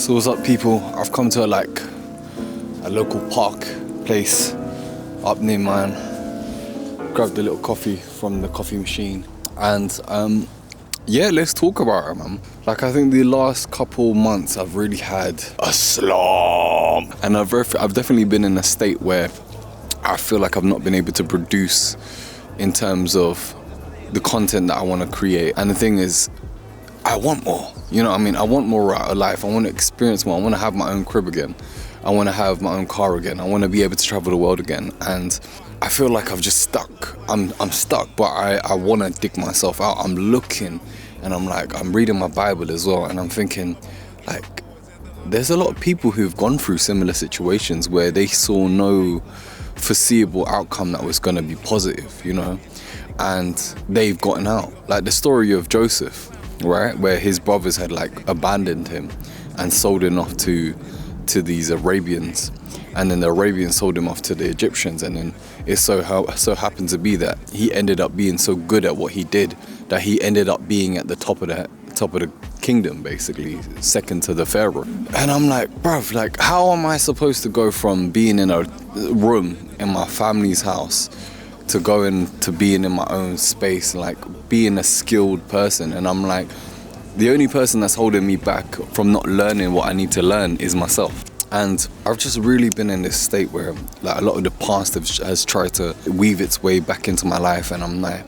So what's up, people? I've come to a local park place up near mine. Grabbed a little coffee from the coffee machine, and yeah, let's talk about it, man. I think the last couple months I've really had a slump, and I've definitely been in a state where I feel like I've not been able to produce in terms of the content that I want to create. And the thing is, I want more. You know what I mean? I want more out of life. I want to experience more. I want to have my own crib again. I want to have my own car again. I want to be able to travel the world again. And I feel like I've just stuck. I'm stuck, but I want to dig myself out. I'm looking, and I'm reading my Bible as well, and I'm thinking, there's a lot of people who've gone through similar situations where they saw no foreseeable outcome that was going to be positive, you know, and they've gotten out. Like the story of Joseph, right, where his brothers had abandoned him and sold him off to these Arabians, and then the Arabians sold him off to the Egyptians, and then it so happened to be that he ended up being so good at what he did that he ended up being at the top of the kingdom, basically second to the pharaoh. And I'm like, bruv, how am I supposed to go from being in a room in my family's house to going to being in my own space, being a skilled person? And I'm like, the only person that's holding me back from not learning what I need to learn is myself. And I've just really been in this state where a lot of the past has tried to weave its way back into my life, and I'm like,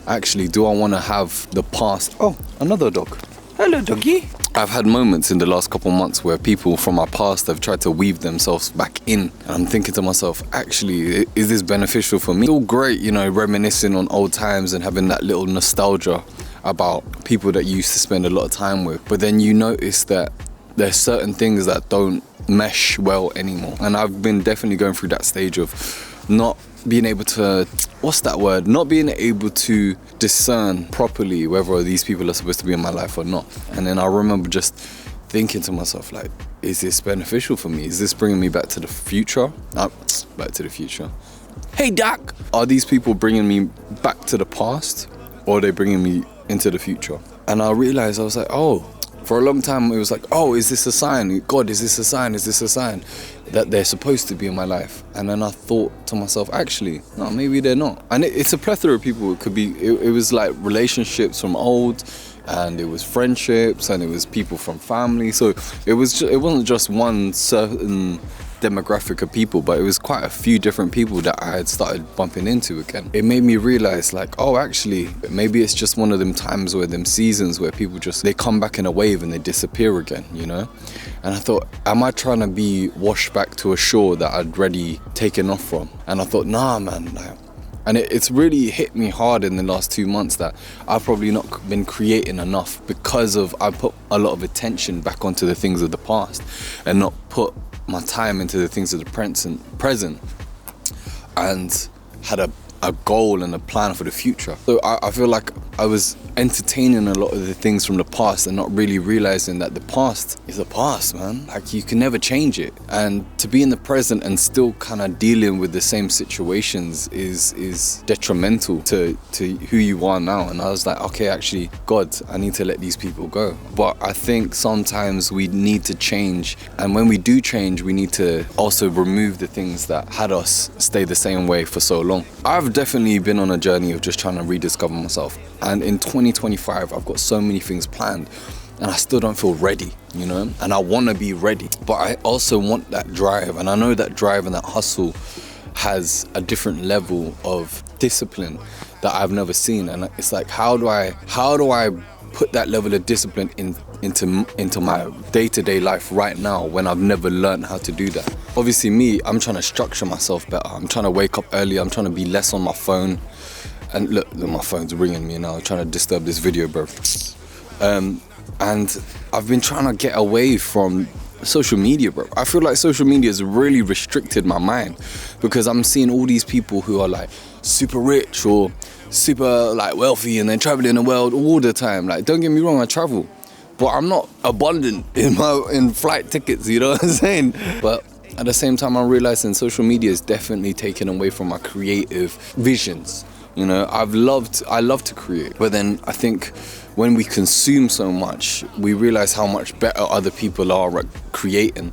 actually, do I want to have the past? Oh, another dog. Hello, doggy. I've had moments in the last couple months where people from my past have tried to weave themselves back in. And I'm thinking to myself, actually, is this beneficial for me? It's all great, you know, reminiscing on old times and having that little nostalgia about people that you used to spend a lot of time with. But then you notice that there's certain things that don't mesh well anymore. And I've been definitely going through that stage of not being able to, not being able to discern properly whether these people are supposed to be in my life or not. And then I remember just thinking to myself, is this beneficial for me? Is this bringing me back to the future? Back to the future. Hey, Doc! Are these people bringing me back to the past, or are they bringing me into the future? And I realized, I was like, for a long time it was is this a sign? God, is this a sign? Is this a sign that they're supposed to be in my life? And then I thought to myself, actually, no, maybe they're not. And it's a plethora of people. It could be, it was relationships from old, and it was friendships, and it was people from family. So it wasn't just one certain demographic of people, but it was quite a few different people that I had started bumping into again. It made me realize actually, maybe it's just one of them times where them seasons where people they come back in a wave and they disappear again, you know? And I thought, am I trying to be washed back to a shore that I'd already taken off from? And I thought, nah, man. And it's really hit me hard in the last 2 months that I've probably not been creating enough because I put a lot of attention back onto the things of the past and not put my time into the things of the present, and had a goal and a plan for the future. So I feel like I was entertaining a lot of the things from the past and not really realizing that the past is the past, man. You can never change it. And to be in the present and still kind of dealing with the same situations is detrimental to who you are now. And I was like, okay, actually, God, I need to let these people go. But I think sometimes we need to change. And when we do change, we need to also remove the things that had us stay the same way for so long. I've definitely been on a journey of just trying to rediscover myself. And in 2025, I've got so many things planned, and I still don't feel ready, you know? And I want to be ready, but I also want that drive. And I know that drive and that hustle has a different level of discipline that I've never seen. And it's how do I put that level of discipline into my day-to-day life right now when I've never learned how to do that? Obviously I'm trying to structure myself better. I'm trying to wake up early. I'm trying to be less on my phone. And look, my phone's ringing me now, trying to disturb this video, bro. And I've been trying to get away from social media, bro. I feel like social media has really restricted my mind because I'm seeing all these people who are super rich or super wealthy, and they're traveling the world all the time. Don't get me wrong, I travel, but I'm not abundant in flight tickets, you know what I'm saying? But at the same time, I'm realizing social media is definitely taken away from my creative visions. You know, I love to create, but then I think when we consume so much, we realize how much better other people are at creating,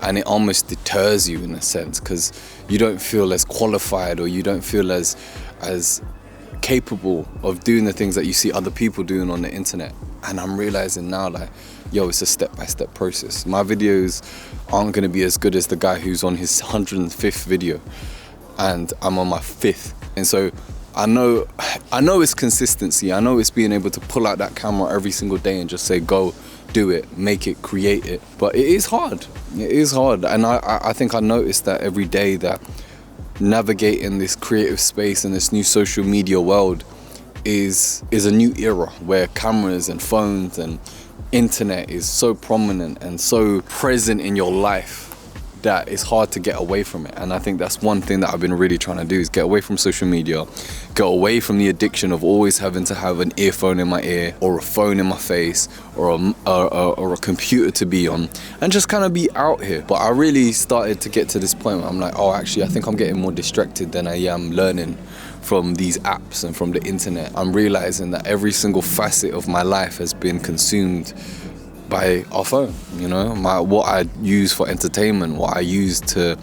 and it almost deters you in a sense, because you don't feel as qualified, or you don't feel as capable of doing the things that you see other people doing on the internet. And I'm realizing now, like, yo, it's a step-by-step process. My videos aren't going to be as good as the guy who's on his 105th video, and I'm on my 5th. And so I know it's consistency. I know it's being able to pull out that camera every single day and just say, go, do it, make it, create it. But it is hard. It is hard. And I think I noticed that every day, that navigating this creative space and this new social media world is a new era where cameras and phones and internet is so prominent and so present in your life that it's hard to get away from it. And I think that's one thing that I've been really trying to do, is get away from social media, get away from the addiction of always having to have an earphone in my ear, or a phone in my face, or a computer to be on, and just kind of be out here. But I really started to get to this point where I'm like, oh, actually, I think I'm getting more distracted than I am learning from these apps and from the internet. I'm realizing that every single facet of my life has been consumed by our phone, you know, what I use for entertainment, what I use to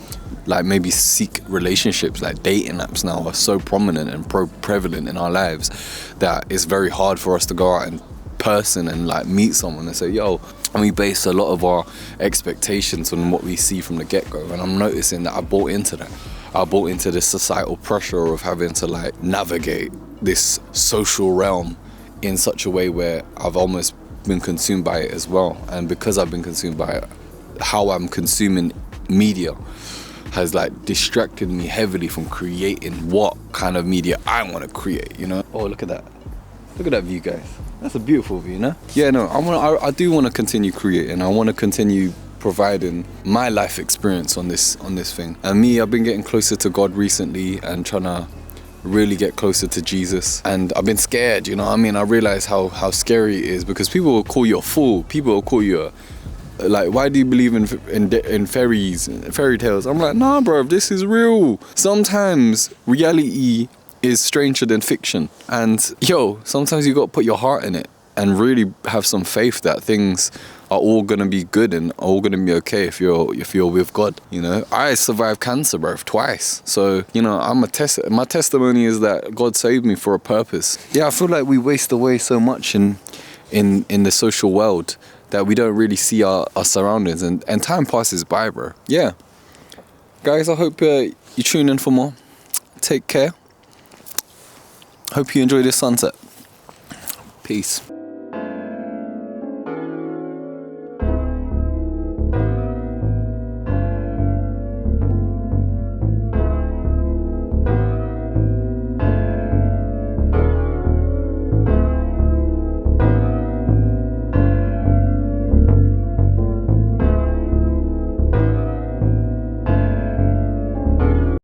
like maybe seek relationships. Like dating apps now are so prominent and prevalent in our lives that it's very hard for us to go out in person and like meet someone and say, yo, and we base a lot of our expectations on what we see from the get-go. And I'm noticing that I bought into that. I bought into this societal pressure of having to like navigate this social realm in such a way where I've almost been consumed by it as well. And because I've been consumed by it, how I'm consuming media has like distracted me heavily from creating what kind of media I want to create, you know. Oh, look at that view, guys. That's a beautiful view, no? Yeah, no, I do want to continue creating. I want to continue providing my life experience on this thing. And me, I've been getting closer to God recently and trying to really get closer to Jesus. And I've been scared, you know what I mean? I realize how scary it is, because people will call you a fool. People will call you like, why do you believe in fairies and fairy tales? I'm like, nah, bro, this is real. Sometimes reality is stranger than fiction. And yo, sometimes you got to put your heart in it and really have some faith that things are all gonna be good and all gonna be okay if you're with God. You know, I survived cancer, bro, twice. So, you know, my testimony is that God saved me for a purpose. Yeah, I feel like we waste away so much in the social world that we don't really see our surroundings, and time passes by, bro. Yeah. Guys, I hope you tune in for more. Take care. Hope you enjoy this sunset. Peace.